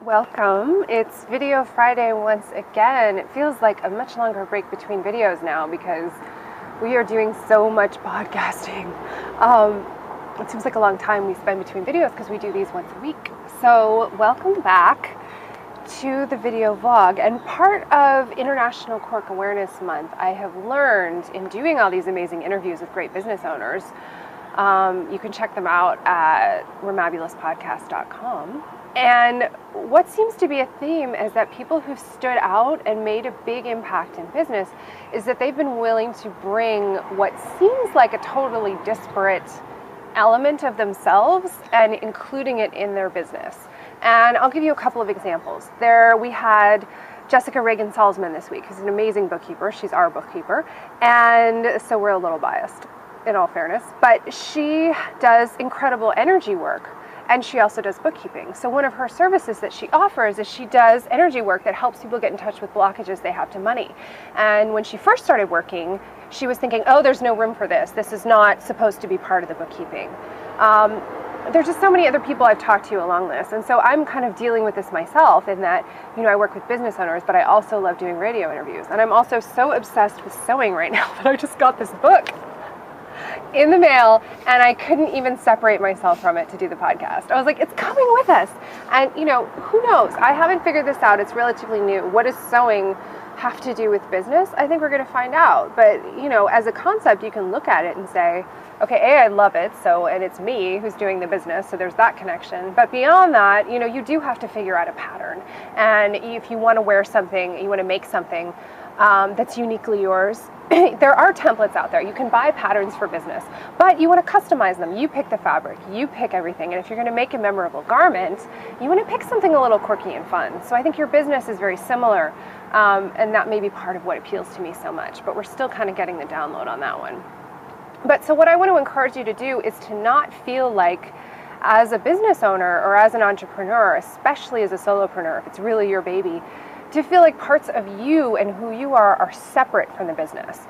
Welcome. It's Video Friday once again. It feels like a much longer break between videos now because we are doing so much podcasting. It seems like a long time we spend between videos because we do these once a week. So welcome back to the video vlog. And part of International Cork Awareness Month, I have learned in doing all these amazing interviews with great business owners. You can check them out at remabulouspodcast.com. And what seems to be a theme is that people who've stood out and made a big impact in business is that they've been willing to bring what seems like a totally disparate element of themselves and including it in their business. And I'll give you a couple of examples. We had Jessica Reagan Salzman this week, who's an amazing bookkeeper. She's our bookkeeper. And so we're a little biased, in all fairness. But she does incredible energy work. And she also does bookkeeping. So one of her services that she offers is she does energy work that helps people get in touch with blockages they have to money. And when she first started working, she was thinking, oh, there's no room for this. This is not supposed to be part of the bookkeeping. There's just so many other people I've talked to along this. And so I'm kind of dealing with this myself in that, I work with business owners, but I also love doing radio interviews. And I'm also so obsessed with sewing right now that I just got this book in the mail, and I couldn't even separate myself from it to do the podcast. I was like, it's coming with us. And, who knows? I haven't figured this out. It's relatively new. What does sewing have to do with business? I think we're going to find out. But, as a concept, you can look at it and say, okay, I love it. And it's me who's doing the business. So there's that connection. But beyond that, you do have to figure out a pattern. And if you want to wear something, you want to make something that's uniquely yours, there are templates out there. You can buy patterns for business, but you want to customize them. You pick the fabric, you pick everything. And if you're going to make a memorable garment, you want to pick something a little quirky and fun. So I think your business is very similar, and that may be part of what appeals to me so much, but we're still kind of getting the download on that one. But so what I want to encourage you to do is to not feel like, as a business owner or as an entrepreneur, especially as a solopreneur, if it's really your baby, to feel like parts of you and who you are separate from the business.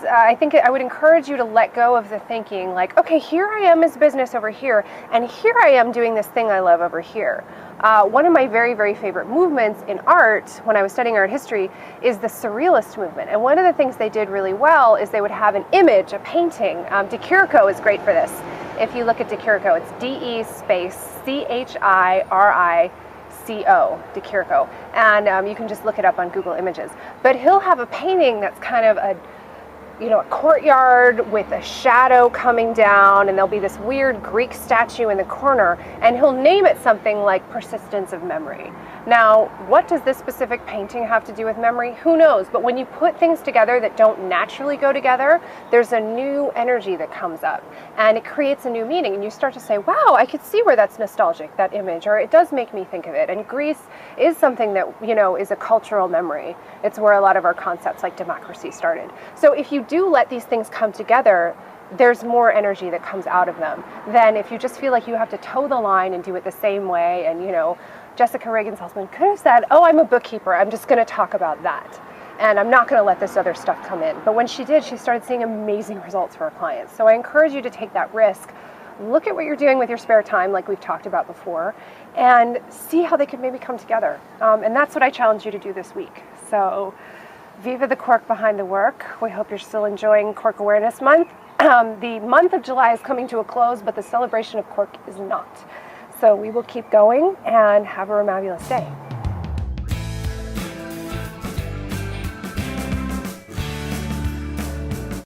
I think I would encourage you to let go of the thinking like, okay, here I am as business over here, and here I am doing this thing I love over here. One of my very, very favorite movements in art, when I was studying art history, is the Surrealist movement. And one of the things they did really well is they would have an image, a painting. De Chirico is great for this. If you look at De Chirico, it's D-E space C-H-I-R-I De Chirico, and you can just look it up on Google Images. But he'll have a painting that's kind of a courtyard with a shadow coming down, and there'll be this weird Greek statue in the corner, and he'll name it something like Persistence of Memory. Now, what does this specific painting have to do with memory? Who knows? But when you put things together that don't naturally go together, there's a new energy that comes up, and it creates a new meaning, and you start to say, wow, I could see where that's nostalgic, that image, or it does make me think of it. And Greece is something that, is a cultural memory. It's where a lot of our concepts like democracy started. So if you do let these things come together, there's more energy that comes out of them than if you just feel like you have to toe the line and do it the same way. And, Jessica Reagan Salzman could have said, oh, I'm a bookkeeper, I'm just going to talk about that, and I'm not going to let this other stuff come in. But when she did, she started seeing amazing results for her clients. So I encourage you to take that risk. Look at what you're doing with your spare time, like we've talked about before, and see how they could maybe come together. And that's what I challenge you to do this week. So viva the cork behind the work. We hope you're still enjoying Cork Awareness Month. The month of July is coming to a close, but the celebration of cork is not. So we will keep going, and have a remabulous day.